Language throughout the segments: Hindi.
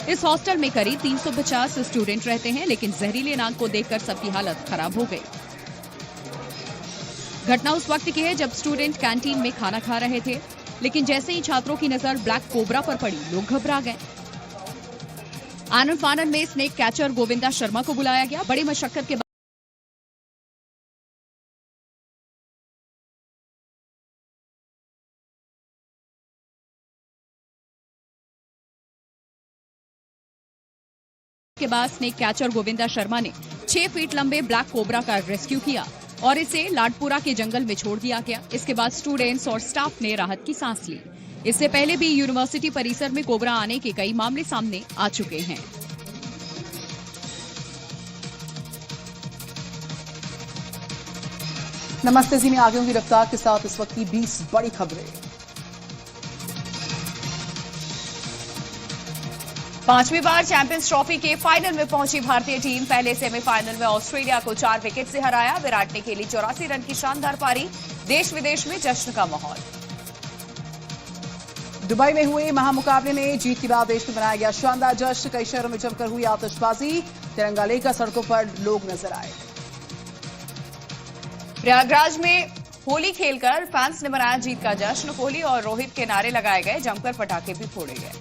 इस हॉस्टल में करीब 350 स्टूडेंट रहते हैं, लेकिन जहरीले नाग को देखकर सबकी हालत खराब हो गई। घटना उस वक्त की है जब स्टूडेंट कैंटीन में खाना खा रहे थे, लेकिन जैसे ही छात्रों की नजर ब्लैक कोबरा पर पड़ी, लोग घबरा गए। आनन फानन में स्नेक कैचर गोविंदा शर्मा को बुलाया गया। बड़ी मशक्कत के बाद स्नेक कैचर गोविंदा शर्मा ने 6 फीट लंबे ब्लैक कोबरा का रेस्क्यू किया और इसे लाडपुरा के जंगल में छोड़ दिया गया। इसके बाद स्टूडेंट्स और स्टाफ ने राहत की सांस ली। इससे पहले भी यूनिवर्सिटी परिसर में कोबरा आने के कई मामले सामने आ चुके हैं। नमस्ते जी में आगे की रफ्तार के साथ इस वक्त की 20 बड़ी खबरें। 5वीं बार चैंपियंस ट्रॉफी के फाइनल में पहुंची भारतीय टीम। पहले सेमीफाइनल में ऑस्ट्रेलिया को 4 विकेट से हराया। विराट ने खेली 84 रन की शानदार पारी। देश विदेश में जश्न का माहौल। दुबई में हुए महामुकाबले में जीत के बाद देश में मनाया गया शानदार जश्न। कई शहरों में जमकर हुई आतिशबाजी। तिरंगा लेकर सड़कों पर लोग नजर आए। प्रयागराज में होली खेलकर फैंस ने मनाया जीत का जश्न। कोहली और रोहित के नारे लगाए गए, जमकर पटाखे भी फोड़े गए।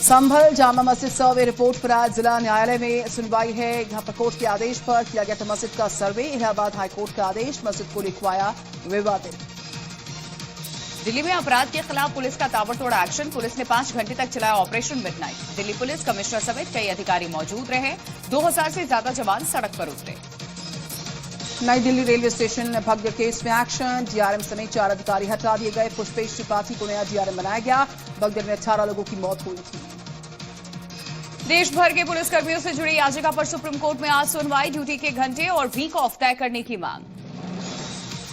संभल जामा मस्जिद सर्वे रिपोर्ट पर आज जिला न्यायालय में सुनवाई है। यहां पर कोर्ट के आदेश पर किया गया था मस्जिद का सर्वे। इलाहाबाद हाईकोर्ट का आदेश मस्जिद को लिखवाया विवादित। दिल्ली में अपराध के खिलाफ पुलिस का ताबड़तोड़ एक्शन। पुलिस ने 5 घंटे तक चलाया operation midnight. Delhi police commissioner समेत कई अधिकारी मौजूद रहे। 2000 से ज्यादा जवान सड़क पर उतरे। नई दिल्ली रेलवे स्टेशन भगदड़ केस में एक्शन। डीआरएम समेत 4 अधिकारी हटा दिए गए। पुष्पेश त्रिपाठी को नया डीआरएम बनाया गया। भगदड़ में 18 लोगों की मौत हुई थी। देश भर के पुलिसकर्मियों से जुड़ी याचिका पर सुप्रीम कोर्ट में आज सुनवाई। ड्यूटी के घंटे और वीक ऑफ तय करने की मांग।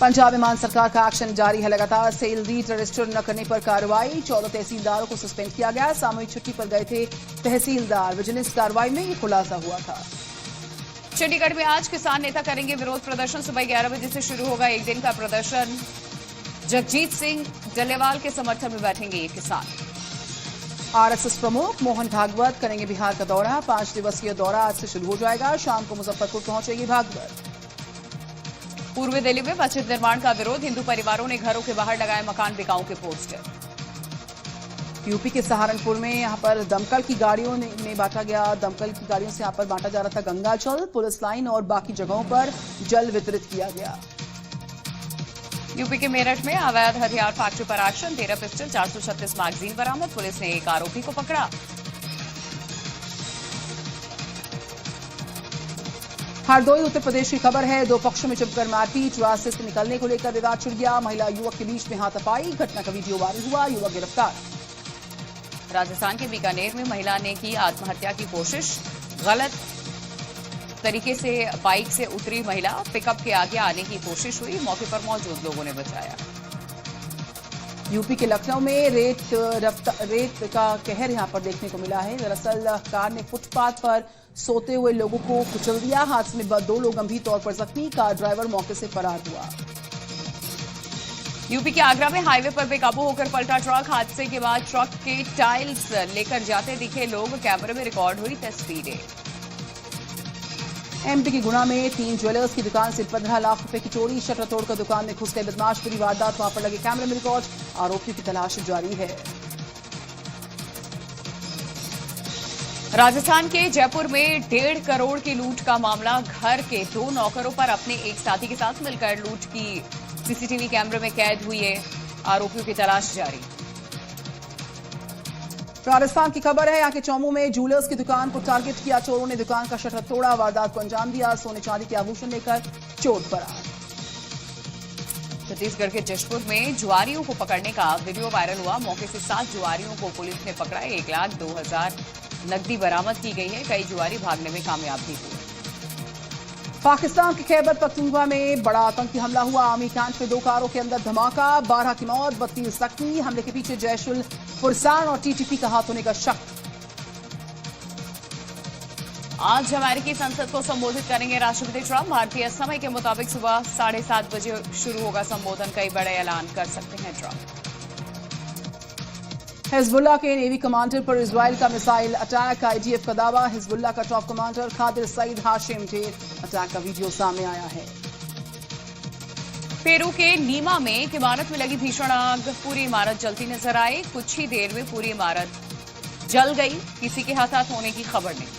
पंजाब में मान सरकार का एक्शन जारी है। लगातार सेल रीड रजिस्टर न करने पर कार्रवाई। 14 तहसीलदारों को सस्पेंड किया गया। सामूहिक छुट्टी पर गए थे तहसीलदार। विजिलेंस कार्रवाई में ये खुलासा हुआ था। चंडीगढ़ में आज किसान नेता करेंगे विरोध प्रदर्शन। सुबह 11 बजे से शुरू होगा एक दिन का प्रदर्शन। जगजीत सिंह डल्लेवाल के समर्थन में बैठेंगे ये किसान। आरएसएस प्रमुख मोहन भागवत करेंगे बिहार का दौरा। 5 दिवसीय दौरा आज से शुरू हो जाएगा। शाम को मुजफ्फरपुर पहुंचेंगे भागवत। पूर्वी दिल्ली में मस्जिद निर्माण का विरोध। हिंदू परिवारों ने घरों के बाहर लगाए मकान बिकाऊ के पोस्टर। यूपी के सहारनपुर में यहां पर दमकल की गाड़ियों में बांटा गया। दमकल की गाड़ियों से यहां पर बांटा जा रहा था गंगा जल। पुलिस लाइन और बाकी जगहों पर जल वितरित किया गया। यूपी के मेरठ में अवैध हथियार फैक्ट्री पर एक्शन। 13 पिस्टल 436 मैगजीन बरामद। पुलिस ने एक आरोपी को पकड़ा। हरदोई उत्तर प्रदेश की खबर है। 2 पक्षों में जमकर मारपीट। रास्ते से निकलने को लेकर विवाद छिड़ गया। महिला युवक के बीच में हाथापाई। घटना का वीडियो वायरल हुआ। युवक गिरफ्तार। राजस्थान के बीकानेर में महिला ने की आत्महत्या की कोशिश। गलत तरीके से बाइक से उतरी महिला। पिकअप के आगे आने की कोशिश हुई। मौके पर मौजूद लोगों ने बचाया। यूपी के लखनऊ में रेत का कहर यहां पर देखने को मिला है। दरअसल कार ने फुटपाथ पर सोते हुए लोगों को कुचल दिया। हादसे में 2 लोग गंभीर तौर पर जख्मी। कार ड्राइवर मौके से फरार हुआ। यूपी के आगरा में हाईवे पर बेकाबू होकर पलटा ट्रक। हादसे के बाद ट्रक के टाइल्स लेकर जाते दिखे लोग। कैमरे में रिकॉर्ड हुई तस्वीरें। एमपी के गुना में 3 ज्वेलर्स की दुकान से 15 लाख रुपए की चोरी। शटर तोड़कर दुकान में घुस गए बदमाश। पूरी वारदात वहां पर लगे कैमरे में रिकॉर्ड। आरोपी की तलाश जारी है। राजस्थान के जयपुर में 1.5 करोड़ की लूट का मामला। घर के 2 नौकरों पर अपने एक साथी के साथ मिलकर लूट की सीसीटीवी कैमरे में कैद हुई है। आरोपियों की तलाश जारी। राजस्थान की खबर है। यहां के चौमू में ज्वेलर्स की दुकान को टारगेट किया। चोरों ने दुकान का शटर तोड़ा। वारदात को अंजाम दिया। सोने चांदी के आभूषण लेकर चोर फरार। छत्तीसगढ़ के जशपुर में जुआरियों को पकड़ने का वीडियो वायरल हुआ। मौके से 7 जुआरियों को पुलिस ने पकड़ा। 1,02,000 नकदी बरामद की गई है। कई जुआरी भागने में कामयाब भी हुए। पाकिस्तान के खैबर पख्तूनख्वा में बड़ा आतंकी हमला हुआ। आर्मी कैंप में 2 कारों के अंदर धमाका। 12 की मौत, 32 जख्मी। हमले के पीछे जैश-उल फुरसान और टीटीपी का हाथ होने का शक। आज अमेरिकी संसद को संबोधित करेंगे राष्ट्रपति ट्रंप। भारतीय समय के मुताबिक सुबह 7:30 बजे शुरू होगा संबोधन। कई बड़े ऐलान कर सकते हैं ट्रंप। हिजबुल्लाह के नेवी कमांडर पर इजराइल का मिसाइल अटैक का आईडीएफ का दावा। हिजबुल्लाह का टॉप कमांडर खादिर सईद हाशिम ढेर अटैक का वीडियो सामने आया है। पेरू के नीमा में एक इमारत में लगी भीषण आग, पूरी इमारत जलती नजर आई। कुछ ही देर में पूरी इमारत जल गई, किसी के हताहत होने की खबर नहीं।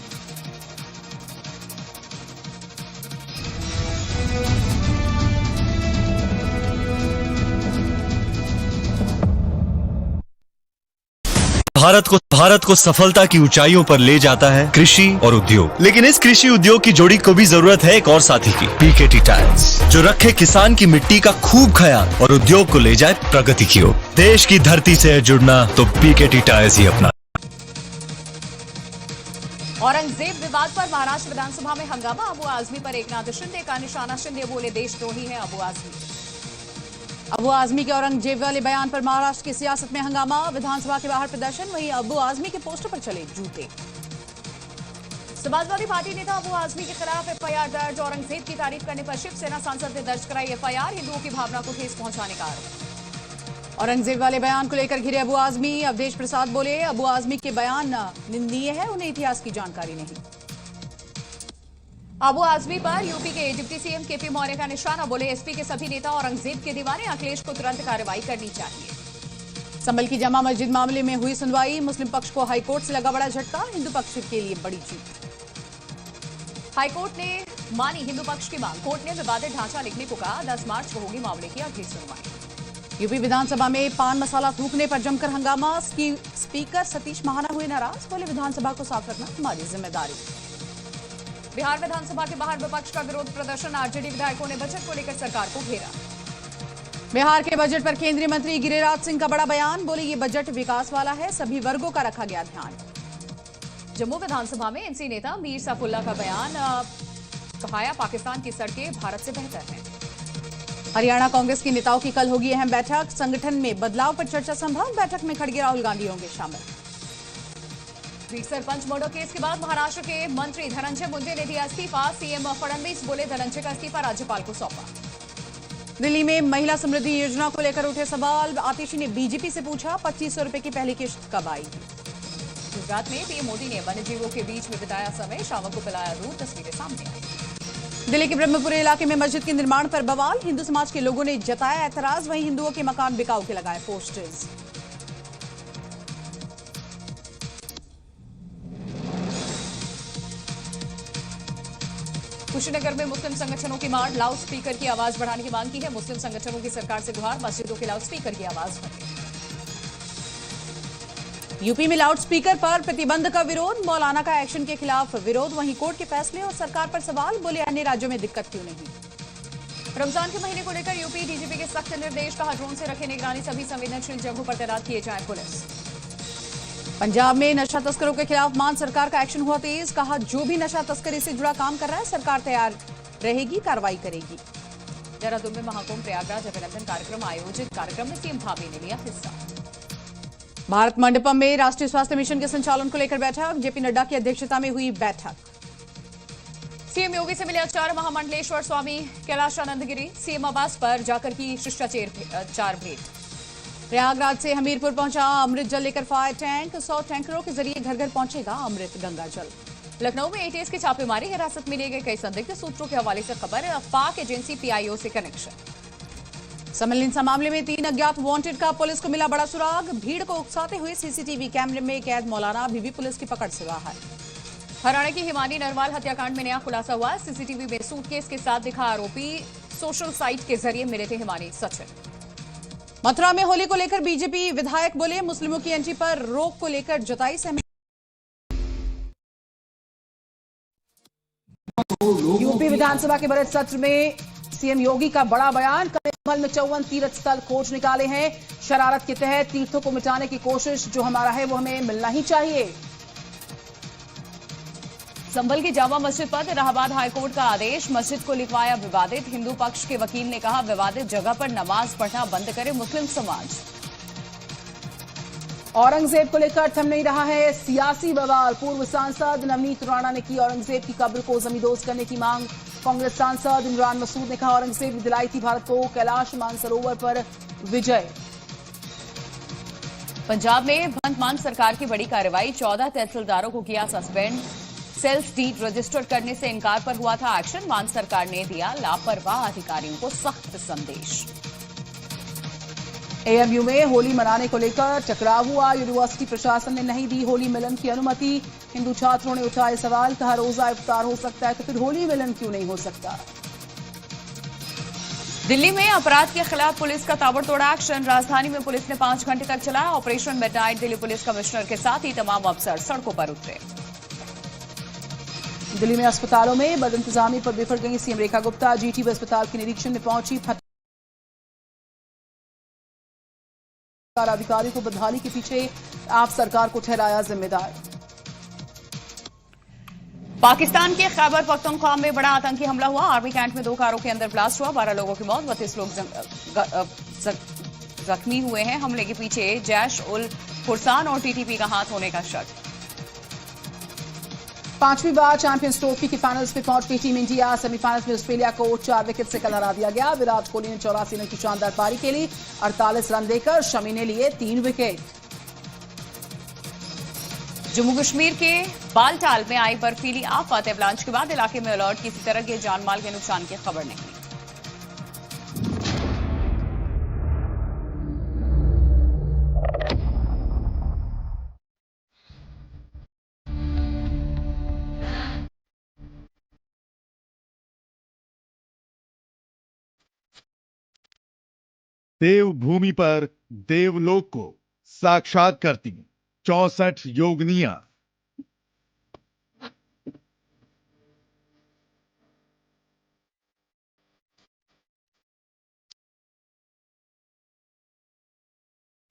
भारत को सफलता की ऊंचाइयों पर ले जाता है कृषि और उद्योग, लेकिन इस कृषि उद्योग की जोड़ी को भी जरूरत है एक और साथी की, पीकेटी टायर्स, जो रखे किसान की मिट्टी का खूब ख्याल और उद्योग को ले जाए प्रगति की ओर। देश की धरती से है जुड़ना तो पीकेटी टायर्स ही अपना। औरंगजेब विवाद पर महाराष्ट्र विधानसभा में हंगामा। अबू आजमी पर एकनाथ शिंदे का निशाना। शिंदे बोले देशद्रोही है अबू आजमी। अबू आजमी के औरंगजेब वाले बयान पर महाराष्ट्र की सियासत में हंगामा। विधानसभा के बाहर प्रदर्शन, वहीं अबू आजमी के पोस्टर पर चले जूते। समाजवादी पार्टी नेता अबू आजमी के खिलाफ एफआईआर दर्ज। औरंगजेब की तारीफ करने पर शिवसेना सांसद ने दर्ज कराई एफआईआर। हिंदुओं की भावना को ठेस पहुंचाने का आरोप। औरंगजेब वाले बयान को लेकर घिरे अबू आजमी। अवधेश प्रसाद बोले अबू आजमी के बयान निंदनीय है, उन्हें इतिहास की जानकारी नहीं। अबू आजमी पर यूपी के डिप्टी सीएम केपी मौर्य का निशाना। बोले एसपी के सभी नेता औरंगजेब के दीवाने, अखिलेश को तुरंत कार्रवाई करनी चाहिए। संभल की जामा मस्जिद मामले में हुई सुनवाई। मुस्लिम पक्ष को हाईकोर्ट से लगा बड़ा झटका, हिंदू पक्ष के लिए बड़ी जीत। हाईकोर्ट ने मानी हिंदू पक्ष की मांग। कोर्ट ने विवादित ढांचा लिखने को कहा। 10 मार्च को होगी मामले की अगली सुनवाई। यूपी विधानसभा में पान मसाला थूकने पर जमकर हंगामा। स्पीकर सतीश महाना हुए नाराज। बोले विधानसभा को साफ रखना हमारी जिम्मेदारी। बिहार विधानसभा के बाहर विपक्ष का विरोध प्रदर्शन। आरजेडी विधायकों ने बजट को लेकर सरकार को घेरा। बिहार के बजट पर केंद्रीय मंत्री गिरिराज सिंह का बड़ा बयान। बोले ये बजट विकास वाला है, सभी वर्गों का रखा गया ध्यान। जम्मू विधानसभा में एनसी नेता मीर सैफुल्लाह का बयान। कहा पाकिस्तान की सड़कें भारत से बेहतर हैं। हरियाणा कांग्रेस के नेताओं की कल होगी अहम बैठक। संगठन में बदलाव पर चर्चा संभव। बैठक में खड़गे राहुल गांधी होंगे शामिल। बीट सरपंच मर्डर केस के बाद महाराष्ट्र के मंत्री धनंजय मुंडे ने दिया इस्तीफा। सीएम फडणवीस बोले धनंजय का इस्तीफा राज्यपाल को सौंपा। दिल्ली में महिला समृद्धि योजना को लेकर उठे सवाल। आतिशी ने बीजेपी से पूछा 2500 रुपए की पहली किश्त कब आएगी। गुजरात में पीएम मोदी ने वन्यजीवों के बीच में बिताया समय। शावक को पिलाया दूध, तस्वीरें सामने आई। दिल्ली के ब्रह्मपुरे इलाके में मस्जिद के निर्माण पर बवाल। हिंदू समाज के लोगों ने जताया एतराज, वहीं हिंदुओं के मकान बिकाऊ के लगाए पोस्टर्स। कुशीनगर में मुस्लिम संगठनों की मांग। लाउड स्पीकर की आवाज बढ़ाने की मांग की है। मुस्लिम संगठनों की सरकार से गुहार। मस्जिदों के लाउड स्पीकर की आवाज बढ़े। यूपी में लाउड स्पीकर पर प्रतिबंध का विरोध। मौलाना का एक्शन के खिलाफ विरोध, वहीं कोर्ट के फैसले और सरकार पर सवाल। बोले अन्य राज्यों में दिक्कत क्यों नहीं। रमजान के महीने को लेकर यूपी डीजीपी के सख्त निर्देश। कहा ड्रोन से रखे निगरानी, सभी संवेदनशील जगहों पर तैनात किए जाए पुलिस। पंजाब में नशा तस्करों के खिलाफ मान सरकार का एक्शन हुआ तेज। कहा जो भी नशा तस्करी से जुड़ा काम कर रहा है सरकार तैयार रहेगी, कार्रवाई करेगी। देहरादून में महाकुंभ प्रयागराज अभिनंदन कार्यक्रम आयोजित। कार्यक्रम में सीएम भाभी ने लिया हिस्सा। भारत मंडपम में राष्ट्रीय स्वास्थ्य मिशन के संचालन को लेकर बैठक। जेपी नड्डा की अध्यक्षता में हुई बैठक। सीएम योगी से मिले आचार्य महामंडलेश्वर स्वामी कैलाशानंद गिरी। सीएम आवास पर जाकर की शिष्टाचार भेंट। प्रयागराज से हमीरपुर पहुंचा अमृत जल लेकर फायर टैंक। 100 टैंकरों के जरिए घर घर पहुंचेगा अमृत गंगा जल। लखनऊ में एटीएस की छापेमारी। हिरासत में लिए गए कई संदिग्ध। सूत्रों के हवाले से खबर। पाक एजेंसी पीआईओ से कनेक्शन। समलिंसा मामले में 3 अज्ञात वांटेड का पुलिस को मिला बड़ा सुराग। भीड़ को उकसाते हुए सीसीटीवी कैमरे में कैद मौलाना अभी भी पुलिस की पकड़ से बाहर। हरियाणा की हिमानी नरवाल हत्याकांड में नया खुलासा हुआ। सीसीटीवी में सूटकेस के साथ दिखा आरोपी। सोशल साइट के जरिए मिले थे हिमानी सचिन। मथुरा में होली को लेकर बीजेपी विधायक बोले मुस्लिमों की एंट्री पर रोक को लेकर जताई सहमति। यूपी विधानसभा के बजट सत्र में सीएम योगी का बड़ा बयान। कल में 54 तीर्थ स्थल खोज निकाले हैं। शरारत के तहत तीर्थों को मिटाने की कोशिश जो हमारा है वो हमें मिलना ही चाहिए। संभल की जामा मस्जिद पर इलाहाबाद हाईकोर्ट का आदेश। मस्जिद को लिखवाया विवादित। हिंदू पक्ष के वकील ने कहा विवादित जगह पर नमाज पढ़ना बंद करे मुस्लिम समाज। औरंगजेब को लेकर थम नहीं रहा है सियासी बवाल। पूर्व सांसद नवनीत राणा ने की औरंगजेब की कब्र को जमींदोज करने की मांग। कांग्रेस सांसद इमरान मसूद ने कहा औरंगजेब ने दिलाई थी भारत को कैलाश मानसरोवर पर विजय। पंजाब में भगवंत मान सरकार की बड़ी कार्रवाई, 14 तहसीलदारों को किया सस्पेंड। सेल्स डीड रजिस्टर करने से इनकार पर हुआ था एक्शन। मान सरकार ने दिया लापरवाह अधिकारियों को सख्त संदेश। एएमयू में होली मनाने को लेकर टकराव हुआ। यूनिवर्सिटी प्रशासन ने नहीं दी होली मिलन की अनुमति। हिंदू छात्रों ने उठाए सवाल, कहा रोजा इफ्तार हो सकता है तो फिर होली मिलन क्यों नहीं हो सकता। दिल्ली में अपराध के खिलाफ पुलिस का ताबड़तोड़ एक्शन। राजधानी में पुलिस ने 5 घंटे तक चलाया operation midnight. Delhi police commissioner के साथ ही तमाम अफसर सड़कों पर उतरे। दिल्ली में अस्पतालों में बदइंतजामी पर बिफर गई सीएम रेखा गुप्ता। जीटीबी अस्पताल के निरीक्षण में पहुंची। अधिकारी को बदहाली के पीछे आप सरकार को ठहराया जिम्मेदार। पाकिस्तान के खैबर पख्तूनख्वा में बड़ा आतंकी हमला हुआ। आर्मी कैंट में 2 कारों के अंदर ब्लास्ट हुआ। 12 लोगों की मौत, 32 लोग जख्मी हुए हैं। हमले के पीछे जैश उल फुरसान और टीटीपी का हाथ होने का शक। 5वीं बार चैंपियंस ट्रॉफी के फाइनल्स में पहुंच गई टीम इंडिया। सेमीफाइनल्स में ऑस्ट्रेलिया को 4 विकेट से कल हरा दिया गया। विराट कोहली ने 84 रन की शानदार पारी खेली। 48 रन देकर शमी ने लिए 3 विकेट। जम्मू कश्मीर के बालटाल में आई बर्फीली आफत। एवलांच के बाद इलाके में अलर्ट। किसी तरह के जानमाल के नुकसान की खबर नहीं। देवभूमि पर देवलोक को साक्षात करती 64 योगिनियां